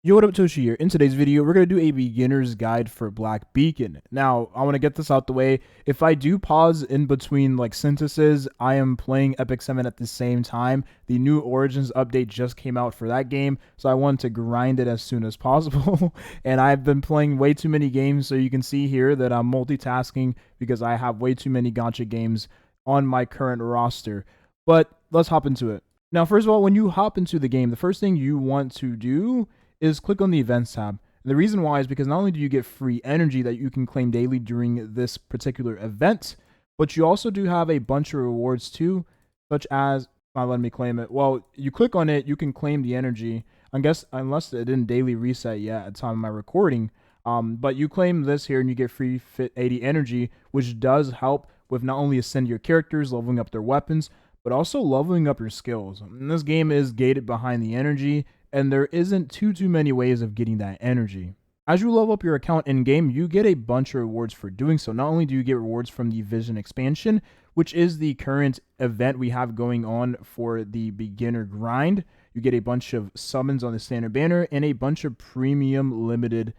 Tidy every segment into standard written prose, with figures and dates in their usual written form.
Yo, what up, Toshi here. In today's video, we're going to do a beginner's guide for Black Beacon. Now, I want to get this out the way. If I do pause in between like sentences, I am playing Epic 7 at the same time. The new Origins update just came out for that game, so I wanted to grind it as soon as possible. And I've been playing way too many games, so you can see here that I'm multitasking because I have way too many Gacha games on my current roster. But let's hop into it. Now, first of all, when you hop into the game, the first thing you want to do is click on the events tab. And the reason why is because not only do you get free energy that you can claim daily during this particular event, but you also do have a bunch of rewards too, such as, not letting me claim it. Well, you click on it, you can claim the energy. I guess unless it didn't daily reset yet at the time of my recording. But you claim this here and you get free Fit 80 energy, which does help with not only ascending your characters, leveling up their weapons, but also leveling up your skills. And this game is gated behind the energy, and there isn't too many ways of getting that energy. As you level up your account in-game, you get a bunch of rewards for doing so. Not only do you get rewards from the Vision expansion, which is the current event we have going on for the beginner grind, you get a bunch of summons on the standard banner and a bunch of premium limited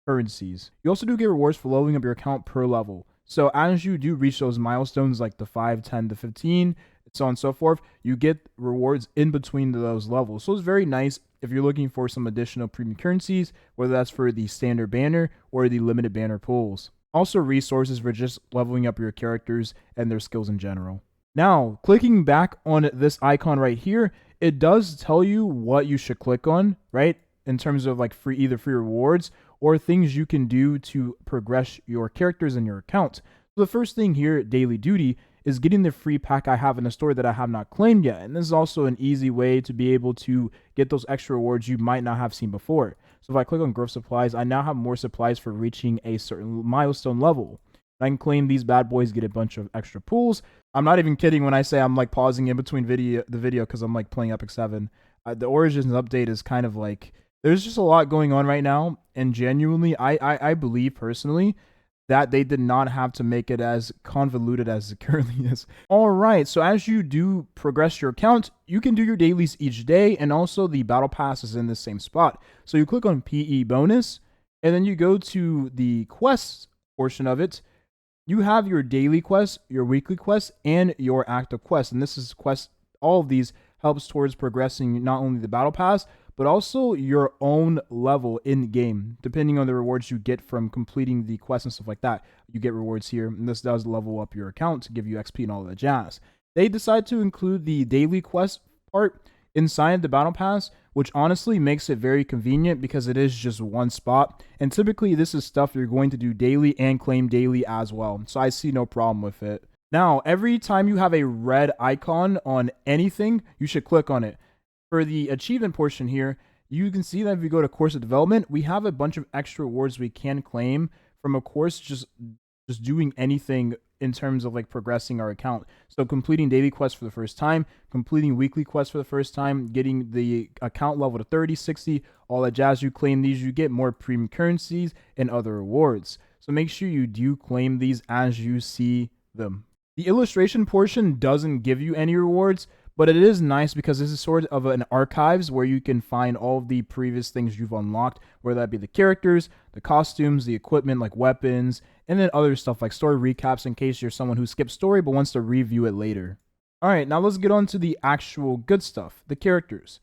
currencies. You also do get rewards for leveling up your account per level. So as you do reach those milestones like the 5, 10 to 15, so on and so forth, you get rewards in between those levels. So it's very nice if you're looking for some additional premium currencies, whether that's for the standard banner or the limited banner pools. Also resources for just leveling up your characters and their skills in general. Now, clicking back on this icon right here, it does tell you what you should click on, right? In terms of like either free rewards or things you can do to progress your characters in your account. So the first thing here, Daily Duty, is getting the free pack I have in the store that I have not claimed yet. And this is also an easy way to be able to get those extra rewards you might not have seen before. So if I click on growth supplies, I now have more supplies for reaching a certain milestone level. I can claim these bad boys, get a bunch of extra pools. I'm not even kidding when I say I'm like pausing in between the video because I'm like playing Epic 7. The Origins update is kind of like, there's just a lot going on right now. And genuinely, I believe personally that they did not have to make it as convoluted as it currently is. All right, so as you do progress your account, you can do your dailies each day, and also the battle pass is in the same spot. So you click on PE bonus, and then you go to the quests portion of it. You have your daily quests, your weekly quests, and your active quests. And this is quests, all of these helps towards progressing not only the battle pass, but also your own level in game. Depending on the rewards you get from completing the quests and stuff like that, you get rewards here, and this does level up your account to give you XP and all that jazz. They decide to include the daily quest part inside the battle pass, which honestly makes it very convenient because it is just one spot, and typically this is stuff you're going to do daily and claim daily as well, so I see no problem with it. Now, every time you have a red icon on anything, you should click on it. For the achievement portion here, you can see that if you go to course of development, we have a bunch of extra rewards we can claim from a course just doing anything in terms of like progressing our account. So completing daily quests for the first time, completing weekly quests for the first time, getting the account level to 30, 60, all that jazz. You claim these, you get more premium currencies and other rewards. So make sure you do claim these as you see them. The illustration portion doesn't give you any rewards, but it is nice because this is sort of an archives where you can find all of the previous things you've unlocked, whether that be the characters, the costumes, the equipment like weapons, and then other stuff like story recaps in case you're someone who skips story but wants to review it later. Alright, now let's get on to the actual good stuff, the characters.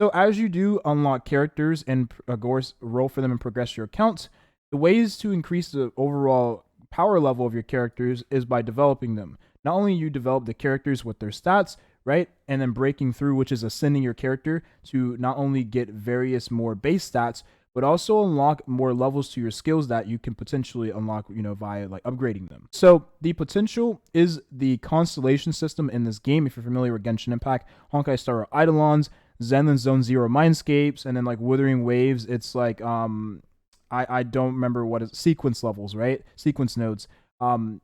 So as you do unlock characters and of course roll for them and progress your account, the ways to increase the overall power level of your characters is by developing them. Not only you develop the characters with their stats, right? And then breaking through, which is ascending your character to not only get various more base stats, but also unlock more levels to your skills that you can potentially unlock, via like upgrading them. So the potential is the constellation system in this game. If you're familiar with Genshin Impact, Honkai Star Eidolons, Zenlin Zone Zero Mindscapes, and then like Withering Waves, it's like, I don't remember what is sequence levels, right? Sequence nodes.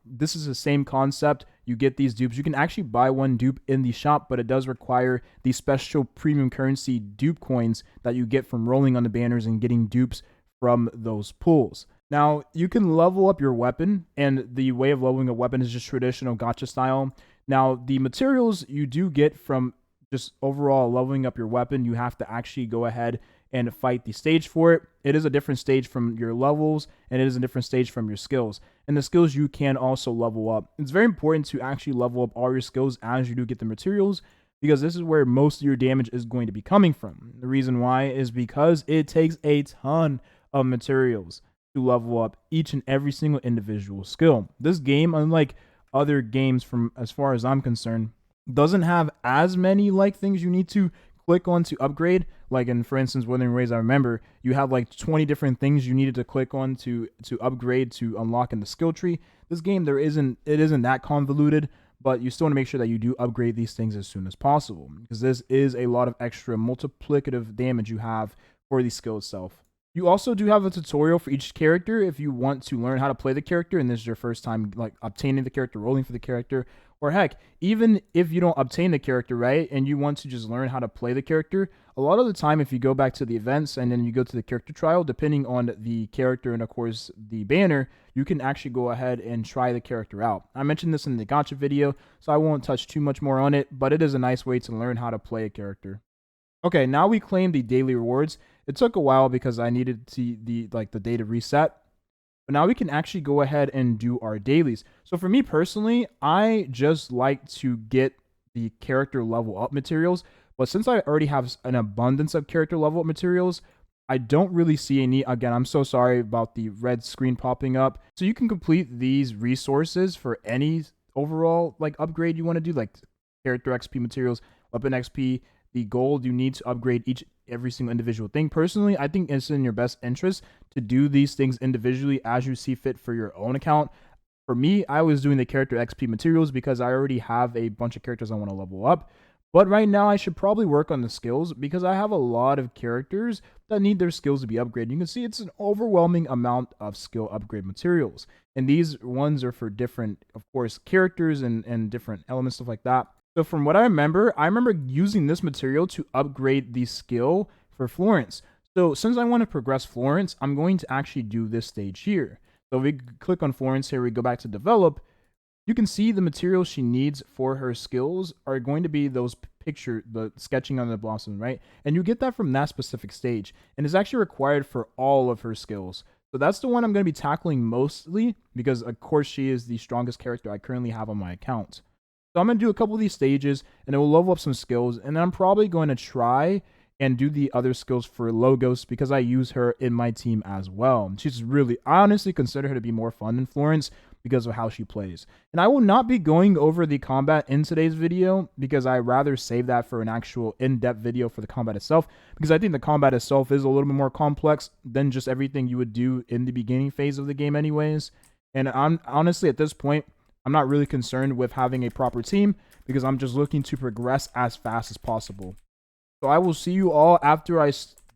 This is the same concept. You get these dupes. You can actually buy one dupe in the shop, but it does require the special premium currency dupe coins that you get from rolling on the banners and getting dupes from those pools. Now, you can level up your weapon, and the way of leveling a weapon is just traditional gacha style. Now, the materials you do get from just overall leveling up your weapon, you have to actually go ahead and fight the stage for it. It is a different stage from your levels, and it is a different stage from your skills. And the skills you can also level up. It's very important to actually level up all your skills as you do get the materials, because this is where most of your damage is going to be coming from. The reason why is because it takes a ton of materials to level up each and every single individual skill. This game, unlike other games from as far as I'm concerned, doesn't have as many like things you need to click on to upgrade. Like in, for instance, Wuthering Waves, I remember you have like 20 different things you needed to click on to upgrade to unlock in the skill tree. This game, it isn't that convoluted, but you still want to make sure that you do upgrade these things as soon as possible, because this is a lot of extra multiplicative damage you have for the skill itself. You also do have a tutorial for each character if you want to learn how to play the character and this is your first time like obtaining the character, rolling for the character, or heck, even if you don't obtain the character, right, and you want to just learn how to play the character, a lot of the time if you go back to the events and then you go to the character trial, depending on the character and of course the banner, you can actually go ahead and try the character out. I mentioned this in the Gacha video, so I won't touch too much more on it, but it is a nice way to learn how to play a character. Okay, now we claim the daily rewards. It took a while because I needed to see the day to reset. But now we can actually go ahead and do our dailies. So for me personally, I just like to get the character level up materials. But since I already have an abundance of character level up materials, I don't really see a need. Again, I'm so sorry about the red screen popping up. So you can complete these resources for any overall like upgrade you want to do, like character XP materials, weapon XP, the gold you need to upgrade every single individual thing. Personally, I think it's in your best interest to do these things individually as you see fit for your own account. For me, I was doing the character XP materials because I already have a bunch of characters I want to level up. But right now, I should probably work on the skills because I have a lot of characters that need their skills to be upgraded. You can see it's an overwhelming amount of skill upgrade materials. And these ones are for different, of course, characters and different elements, stuff like that. So from what I remember using this material to upgrade the skill for Florence. So since I want to progress Florence, I'm going to actually do this stage here. So we click on Florence here, we go back to develop. You can see the materials she needs for her skills are going to be the sketching on the blossom, right? And you get that from that specific stage. And it's actually required for all of her skills. So that's the one I'm going to be tackling mostly because, of course, she is the strongest character I currently have on my account. So I'm going to do a couple of these stages, and it will level up some skills, and then I'm probably going to try and do the other skills for Logos because I use her in my team as well. I honestly consider her to be more fun than Florence because of how she plays. And I will not be going over the combat in today's video because I rather save that for an actual in-depth video for the combat itself, because I think the combat itself is a little bit more complex than just everything you would do in the beginning phase of the game anyways. And I'm honestly, at this point, I'm not really concerned with having a proper team because I'm just looking to progress as fast as possible. So I will see you all after I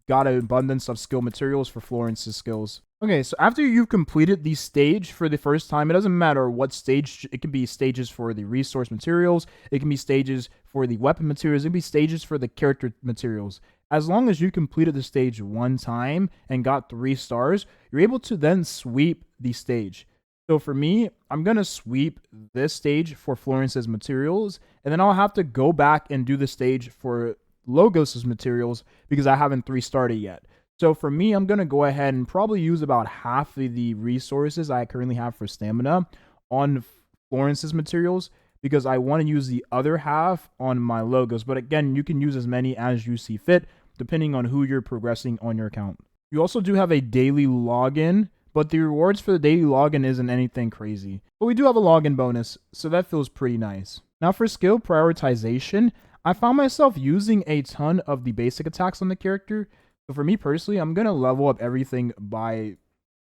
got an abundance of skill materials for Florence's skills. Okay, so after you've completed the stage for the first time, it doesn't matter what stage. It can be stages for the resource materials. It can be stages for the weapon materials. It can be stages for the character materials. As long as you completed the stage one time and got 3 stars, you're able to then sweep the stage. So for me, I'm going to sweep this stage for Florence's materials, and then I'll have to go back and do the stage for Logos' materials because I haven't 3-starred yet. So for me, I'm going to go ahead and probably use about half of the resources I currently have for stamina on Florence's materials because I want to use the other half on my Logos. But again, you can use as many as you see fit depending on who you're progressing on your account. You also do have a daily login, but the rewards for the daily login isn't anything crazy. But we do have a login bonus, so that feels pretty nice. Now for skill prioritization, I found myself using a ton of the basic attacks on the character. So for me personally, I'm going to level up everything by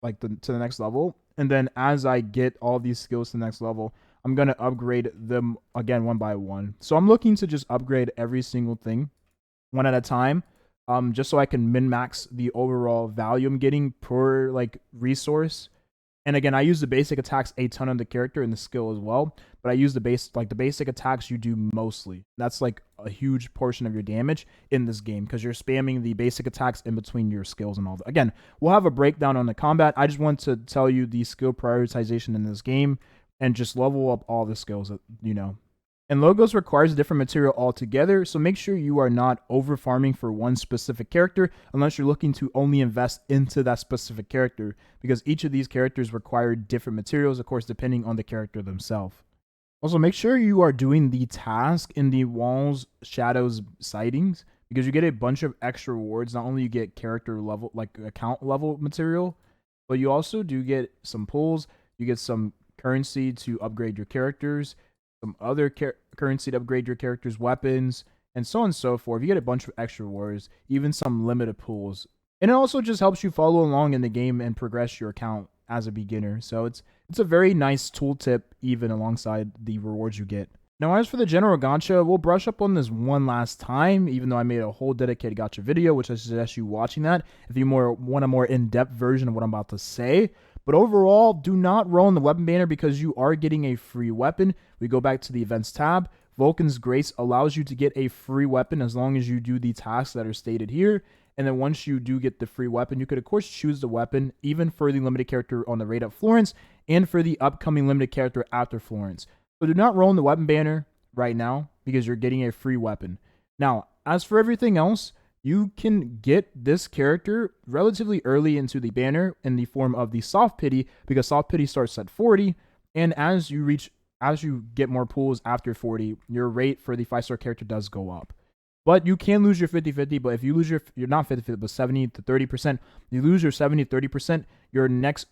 to the next level. And then as I get all these skills to the next level, I'm going to upgrade them again one by one. So I'm looking to just upgrade every single thing one at a time. Just so I can min-max the overall value I'm getting per resource. And again, I use the basic attacks a ton on the character and the skill as well. But I use the basic attacks you do mostly. That's like a huge portion of your damage in this game because you're spamming the basic attacks in between your skills and all that. Again, we'll have a breakdown on the combat. I just want to tell you the skill prioritization in this game and just level up all the skills that, And logos requires a different material altogether, so make sure you are not over farming for one specific character unless you're looking to only invest into that specific character, because each of these characters require different materials, of course, depending on the character themselves. Also, make sure you are doing the task in the walls, shadows, sightings, because you get a bunch of extra rewards. Not only you get character level, like account level material, but you also do get some pulls. You get some currency to upgrade your characters, some other currency to upgrade your character's weapons, and so on and so forth. You get a bunch of extra rewards, even some limited pulls. And it also just helps you follow along in the game and progress your account as a beginner. So it's a very nice tooltip, even alongside the rewards you get. Now, as for the general gacha, we'll brush up on this one last time, even though I made a whole dedicated gacha video, which I suggest you watching that if you want a more in-depth version of what I'm about to say. But overall, do not roll in the weapon banner because you are getting a free weapon. We go back to the events tab. Vulcan's Grace allows you to get a free weapon as long as you do the tasks that are stated here. And then once you do get the free weapon, you could, of course, choose the weapon, even for the limited character on the raid at Florence and for the upcoming limited character after Florence. So do not roll in the weapon banner right now because you're getting a free weapon. Now, as for everything else, you can get this character relatively early into the banner in the form of the soft pity, because soft pity starts at 40, and as you get more pulls after 40, your rate for the 5-star character does go up. But you can lose your 50-50, but if you lose you're not 50-50, but 70 to 30%, you lose your 70 to 30%, your next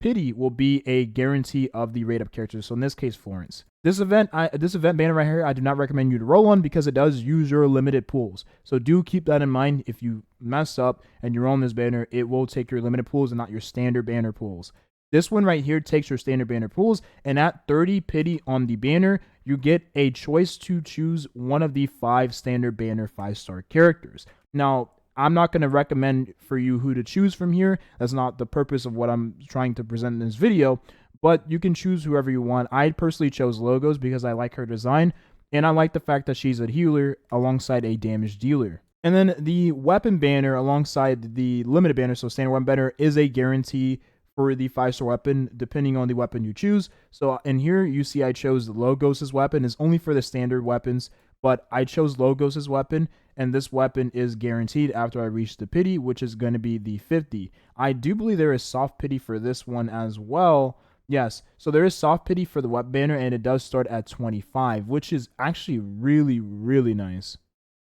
pity will be a guarantee of the rate up characters. So in this case, Florence. This event banner right here, I do not recommend you to roll on because it does use your limited pools. So do keep that in mind. If you mess up and you're on this banner, it will take your limited pools and not your standard banner pools. This one right here takes your standard banner pools, and at 30 pity on the banner, you get a choice to choose one of the 5 standard banner 5-star characters. Now, I'm not going to recommend for you who to choose from here. That's not the purpose of what I'm trying to present in this video, but you can choose whoever you want. I personally chose Logos because I like her design, and I like the fact that she's a healer alongside a damage dealer. And then the weapon banner alongside the limited banner, so standard weapon banner, is a guarantee for the 5-star weapon, depending on the weapon you choose. So in here, you see I chose Logos' weapon. It's only for the standard weapons, but I chose Logos' weapon, and this weapon is guaranteed after I reach the pity, which is going to be the 50. I do believe there is soft pity for this one as well. Yes, so there is soft pity for the weapon banner, and it does start at 25, which is actually really, really nice.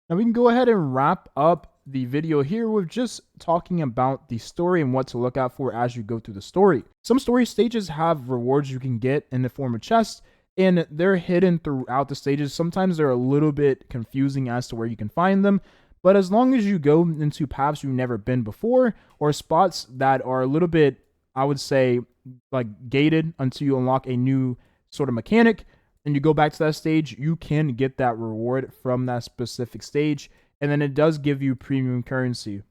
Now we can go ahead and wrap up the video here with just talking about the story and what to look out for as you go through the story. Some story stages have rewards you can get in the form of chests, and they're hidden throughout the stages. Sometimes they're a little bit confusing as to where you can find them, but as long as you go into paths you've never been before, or spots that are a little bit, I would say, like gated until you unlock a new sort of mechanic, and you go back to that stage, you can get that reward from that specific stage. And then it does give you premium currency.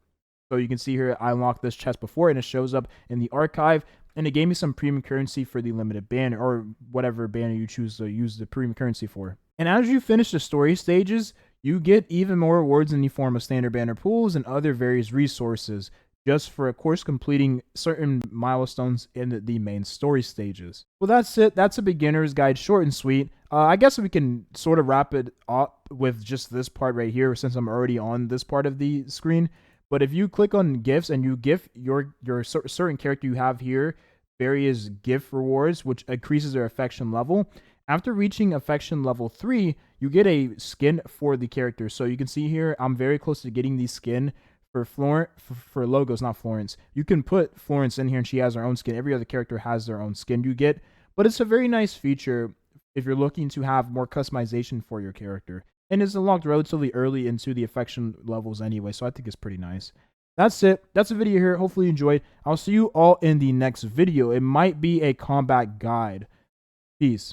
So you can see here, I unlocked this chest before, and it shows up in the archive, and it gave me some premium currency for the limited banner, or whatever banner you choose to use the premium currency for. And as you finish the story stages, you get even more rewards in the form of standard banner pools and other various resources, just for, of course, completing certain milestones in the main story stages. Well, that's it. That's a beginner's guide, short and sweet. I guess we can sort of wrap it up with just this part right here, since I'm already on this part of the screen. But if you click on gifts and you gift your certain character you have here various gift rewards, which increases their affection level. After reaching affection level 3, you get a skin for the character. So you can see here, I'm very close to getting the skin for Logos, not Florence. You can put Florence in here and she has her own skin. Every other character has their own skin you get. But it's a very nice feature if you're looking to have more customization for your character. And it's unlocked relatively early into the affection levels anyway, so I think it's pretty nice. That's it. That's the video here. Hopefully you enjoyed. I'll see you all in the next video. It might be a combat guide. Peace.